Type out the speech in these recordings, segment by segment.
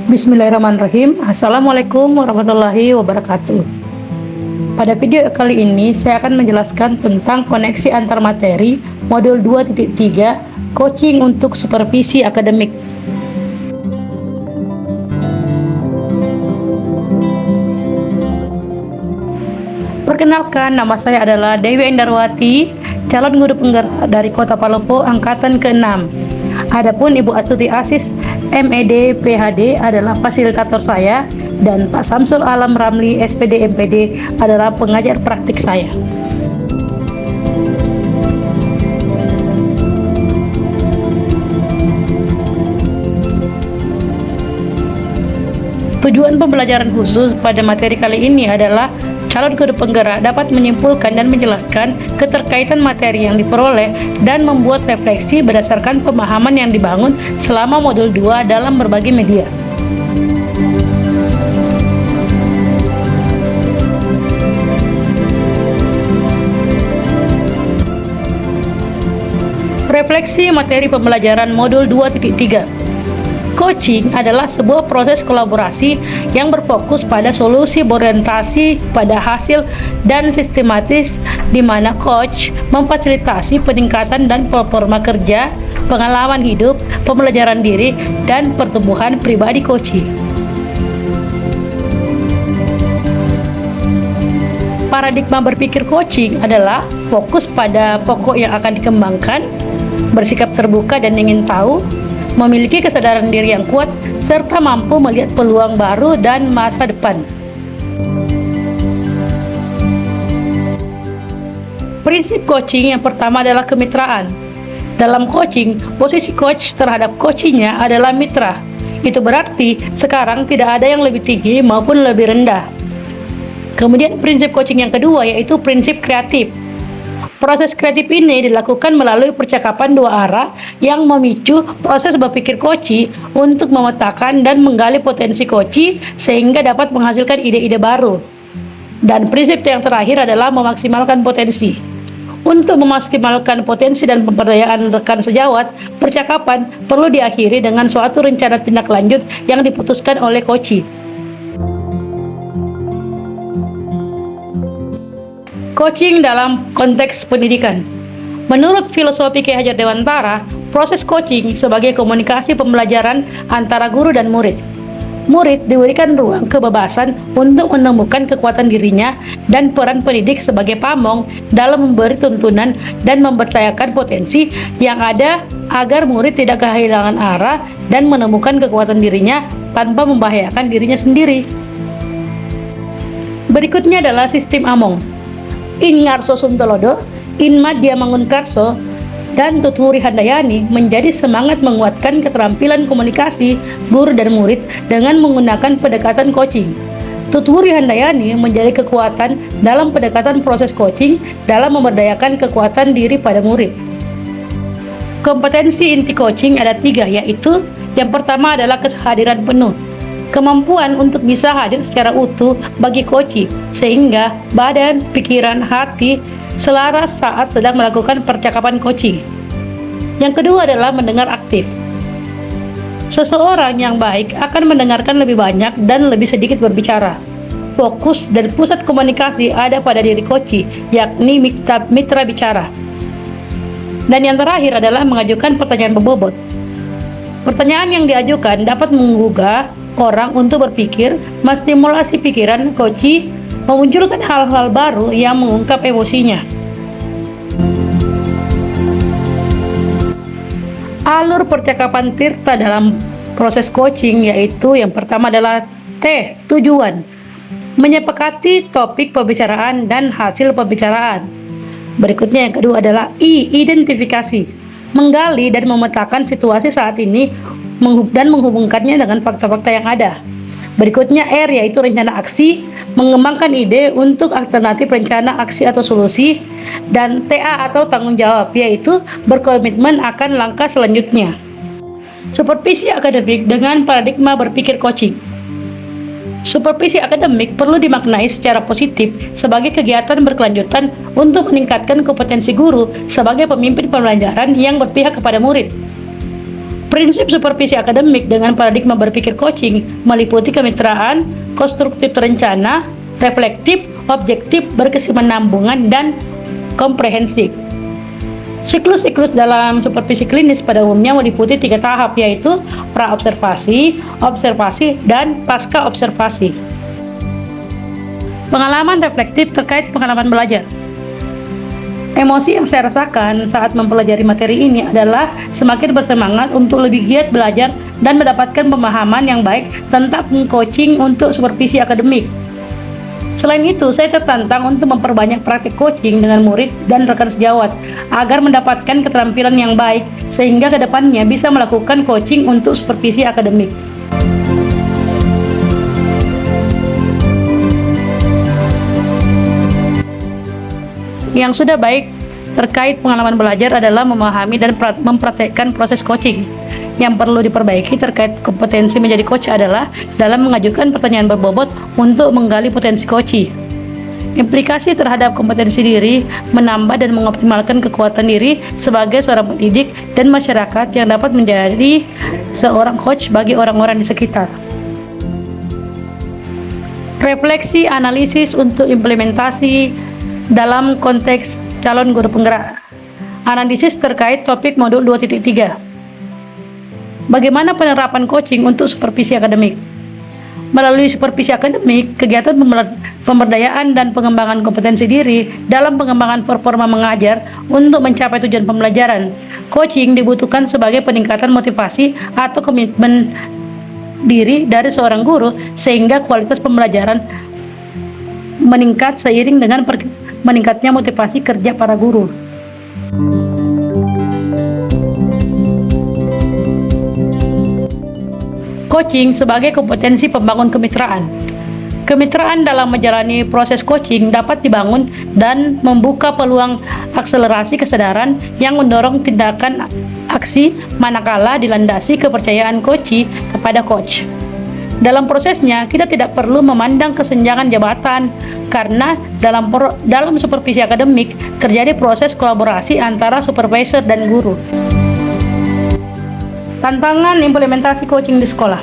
Bismillahirrahmanirrahim. Assalamualaikum warahmatullahi wabarakatuh. Pada video kali ini saya akan menjelaskan tentang koneksi antar materi modul 2.3 coaching untuk supervisi akademik. Perkenalkan, nama saya adalah Dewi Endarwati, calon guru penggerak dari Kota Palopo angkatan ke-6. Adapun Ibu Astuti Asis MED PhD adalah fasilitator saya, dan Pak Samsul Alam Ramli SPD MPD adalah pengajar praktik saya. Tujuan pembelajaran khusus pada materi kali ini adalah calon guru penggerak dapat menyimpulkan dan menjelaskan keterkaitan materi yang diperoleh dan membuat refleksi berdasarkan pemahaman yang dibangun selama modul 2 dalam berbagai media. Refleksi materi pembelajaran modul 2.3. Coaching adalah sebuah proses kolaborasi yang berfokus pada solusi berorientasi pada hasil dan sistematis, di mana coach memfasilitasi peningkatan dan performa kerja, pengalaman hidup, pembelajaran diri, dan pertumbuhan pribadi coaching. Paradigma berpikir coaching adalah fokus pada pokok yang akan dikembangkan, bersikap terbuka dan ingin tahu, memiliki kesadaran diri yang kuat, serta mampu melihat peluang baru dan masa depan. Prinsip coaching yang pertama adalah kemitraan. Dalam coaching, posisi coach terhadap coachingnya adalah mitra. Itu berarti sekarang tidak ada yang lebih tinggi maupun lebih rendah. Kemudian prinsip coaching yang kedua yaitu prinsip kreatif. Proses kreatif ini dilakukan melalui percakapan dua arah yang memicu proses berpikir coach untuk memetakan dan menggali potensi coach sehingga dapat menghasilkan ide-ide baru. Dan prinsip yang terakhir adalah memaksimalkan potensi. Untuk memaksimalkan potensi dan pemberdayaan rekan sejawat, percakapan perlu diakhiri dengan suatu rencana tindak lanjut yang diputuskan oleh coach. Coaching dalam konteks pendidikan. Menurut filosofi Ki Hajar Dewantara, proses coaching sebagai komunikasi pembelajaran antara guru dan murid. Murid diberikan ruang kebebasan untuk menemukan kekuatan dirinya, dan peran pendidik sebagai pamong dalam memberi tuntunan dan memberdayakan potensi yang ada agar murid tidak kehilangan arah dan menemukan kekuatan dirinya tanpa membahayakan dirinya sendiri. Berikutnya adalah sistem Among. In Ngarso Suntolodo, In Madya Mangunkarso, dan Tutwuri Handayani menjadi semangat menguatkan keterampilan komunikasi guru dan murid dengan menggunakan pendekatan coaching. Tutwuri Handayani menjadi kekuatan dalam pendekatan proses coaching dalam memberdayakan kekuatan diri pada murid. Kompetensi inti coaching ada 3, yaitu yang pertama adalah kehadiran penuh. Kemampuan untuk bisa hadir secara utuh bagi coach sehingga badan, pikiran, hati selaras saat sedang melakukan percakapan coaching. Yang kedua adalah mendengar aktif. Seseorang yang baik akan mendengarkan lebih banyak dan lebih sedikit berbicara. Fokus dan pusat komunikasi ada pada diri coach, yakni mitra bicara. Dan yang terakhir adalah mengajukan pertanyaan berbobot. Pertanyaan yang diajukan dapat menggugah orang untuk berpikir, menstimulasi pikiran coach, memunculkan hal-hal baru yang mengungkap emosinya. Alur percakapan Tirta dalam proses coaching yaitu yang pertama adalah T. Tujuan. Menyepakati topik pembicaraan dan hasil pembicaraan. Berikutnya yang kedua adalah I. Identifikasi. Menggali dan memetakan situasi saat ini dan menghubungkannya dengan fakta-fakta yang ada. Berikutnya R, yaitu rencana aksi, mengembangkan ide untuk alternatif rencana aksi atau solusi. Dan TA atau tanggung jawab, yaitu berkomitmen akan langkah selanjutnya. Supervisi akademik dengan paradigma berpikir coaching. Supervisi akademik perlu dimaknai secara positif sebagai kegiatan berkelanjutan untuk meningkatkan kompetensi guru sebagai pemimpin pembelajaran yang berpihak kepada murid. Prinsip supervisi akademik dengan paradigma berpikir coaching meliputi kemitraan, konstruktif terencana, reflektif, objektif, berkesinambungan, dan komprehensif. Siklus-siklus dalam supervisi klinis pada umumnya meliputi 3 tahap, yaitu pra-observasi, observasi, dan pasca-observasi. Pengalaman reflektif terkait pengalaman belajar. Emosi yang saya rasakan saat mempelajari materi ini adalah semakin bersemangat untuk lebih giat belajar dan mendapatkan pemahaman yang baik tentang coaching untuk supervisi akademik. Selain itu, saya tertantang untuk memperbanyak praktik coaching dengan murid dan rekan sejawat agar mendapatkan keterampilan yang baik sehingga kedepannya bisa melakukan coaching untuk supervisi akademik. Yang sudah baik terkait pengalaman belajar adalah memahami dan mempraktekkan proses coaching. Yang perlu diperbaiki terkait kompetensi menjadi coach adalah dalam mengajukan pertanyaan berbobot untuk menggali potensi coach. Implikasi terhadap kompetensi diri, menambah dan mengoptimalkan kekuatan diri sebagai seorang pendidik dan masyarakat yang dapat menjadi seorang coach bagi orang-orang di sekitar. Refleksi analisis untuk implementasi dalam konteks calon guru penggerak. Analisis terkait topik modul 2.3. Bagaimana penerapan coaching untuk supervisi akademik? Melalui supervisi akademik, kegiatan pemberdayaan dan pengembangan kompetensi diri dalam pengembangan performa mengajar untuk mencapai tujuan pembelajaran. Coaching dibutuhkan sebagai peningkatan motivasi atau komitmen diri dari seorang guru sehingga kualitas pembelajaran meningkat seiring dengan meningkatnya motivasi kerja para guru. Coaching sebagai kompetensi pembangun kemitraan. Kemitraan dalam menjalani proses coaching dapat dibangun dan membuka peluang akselerasi kesadaran yang mendorong tindakan aksi manakala dilandasi kepercayaan coachee kepada coach. Dalam prosesnya, kita tidak perlu memandang kesenjangan jabatan karena dalam supervisi akademik terjadi proses kolaborasi antara supervisor dan guru. Tantangan implementasi coaching di sekolah.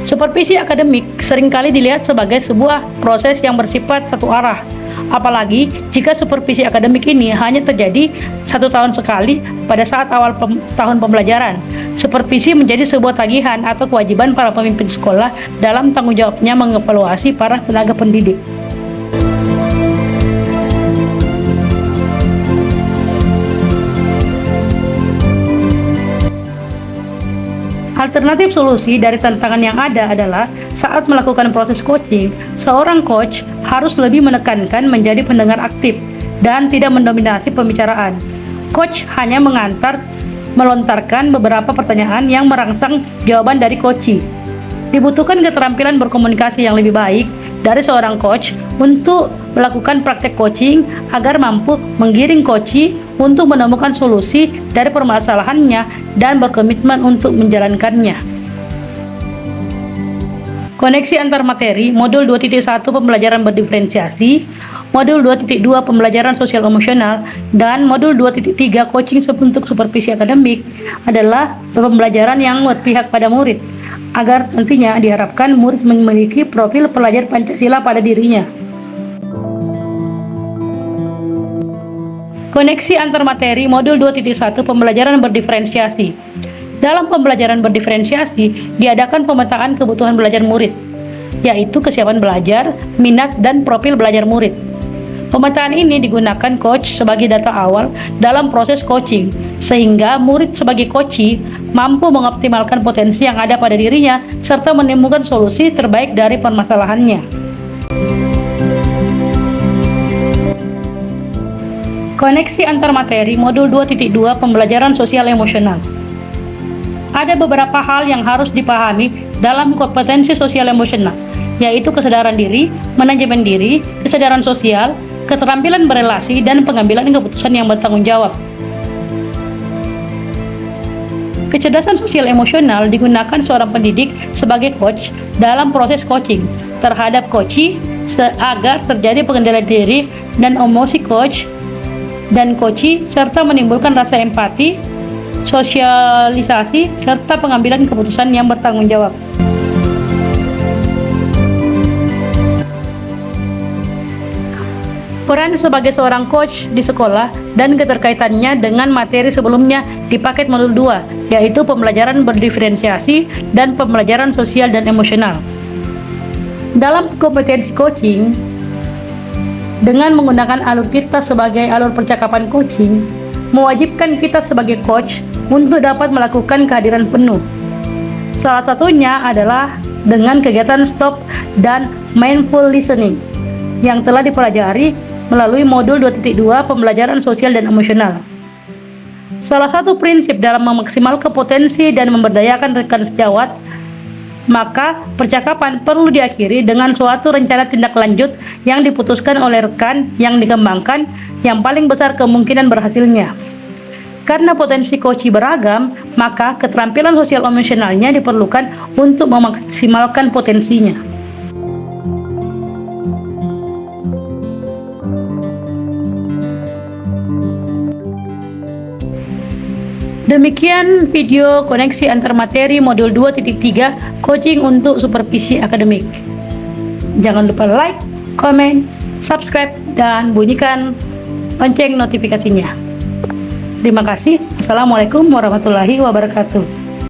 Supervisi akademik seringkali dilihat sebagai sebuah proses yang bersifat satu arah, apalagi jika supervisi akademik ini hanya terjadi 1 tahun sekali pada saat awal tahun pembelajaran. Supervisi menjadi sebuah tagihan atau kewajiban para pemimpin sekolah dalam tanggung jawabnya mengevaluasi para tenaga pendidik. Alternatif solusi dari tantangan yang ada adalah saat melakukan proses coaching, seorang coach harus lebih menekankan menjadi pendengar aktif dan tidak mendominasi pembicaraan. Coach hanya melontarkan beberapa pertanyaan yang merangsang jawaban dari coachee. Dibutuhkan keterampilan berkomunikasi yang lebih baik dari seorang coach untuk melakukan praktek coaching agar mampu menggiring coachee untuk menemukan solusi dari permasalahannya dan berkomitmen untuk menjalankannya. Koneksi antar materi, modul 2.1 pembelajaran berdiferensiasi, modul 2.2 pembelajaran sosial emosional, dan modul 2.3 coaching untuk supervisi akademik adalah pembelajaran yang berpihak pada murid, agar nantinya diharapkan murid memiliki profil pelajar Pancasila pada dirinya. Koneksi antar materi, modul 2.1 pembelajaran berdiferensiasi. Dalam pembelajaran berdiferensiasi, diadakan pemetaan kebutuhan belajar murid, yaitu kesiapan belajar, minat, dan profil belajar murid. Pemetaan ini digunakan coach sebagai data awal dalam proses coaching, sehingga murid sebagai coachee mampu mengoptimalkan potensi yang ada pada dirinya serta menemukan solusi terbaik dari permasalahannya. Koneksi antar materi, modul 2.2 pembelajaran sosial emosional. Ada beberapa hal yang harus dipahami dalam kompetensi sosial emosional, yaitu kesadaran diri, manajemen diri, kesadaran sosial, keterampilan berelasi, dan pengambilan keputusan yang bertanggung jawab. Kecerdasan sosial emosional digunakan seorang pendidik sebagai coach dalam proses coaching terhadap coachee agar terjadi pengendalian diri dan emosi coach dan coachee serta menimbulkan rasa empati, sosialisasi, serta pengambilan keputusan yang bertanggung jawab. Peran sebagai seorang coach di sekolah dan keterkaitannya dengan materi sebelumnya di paket modul 2, yaitu pembelajaran berdiferensiasi dan pembelajaran sosial dan emosional. Dalam kompetensi coaching, dengan menggunakan alur kita sebagai alur percakapan coaching, mewajibkan kita sebagai coach untuk dapat melakukan kehadiran penuh. Salah satunya adalah dengan kegiatan stop dan mindful listening yang telah dipelajari melalui modul 2.2 pembelajaran sosial dan emosional. Salah satu prinsip dalam memaksimalkan potensi dan memberdayakan rekan sejawat, maka percakapan perlu diakhiri dengan suatu rencana tindak lanjut yang diputuskan oleh rekan yang dikembangkan yang paling besar kemungkinan berhasilnya. Karena potensi coach beragam, maka keterampilan sosial emosionalnya diperlukan untuk memaksimalkan potensinya. Demikian video koneksi antar materi modul 2.3 coaching untuk supervisi akademik. Jangan lupa like, komen, subscribe, dan bunyikan lonceng notifikasinya. Terima kasih. Assalamualaikum warahmatullahi wabarakatuh.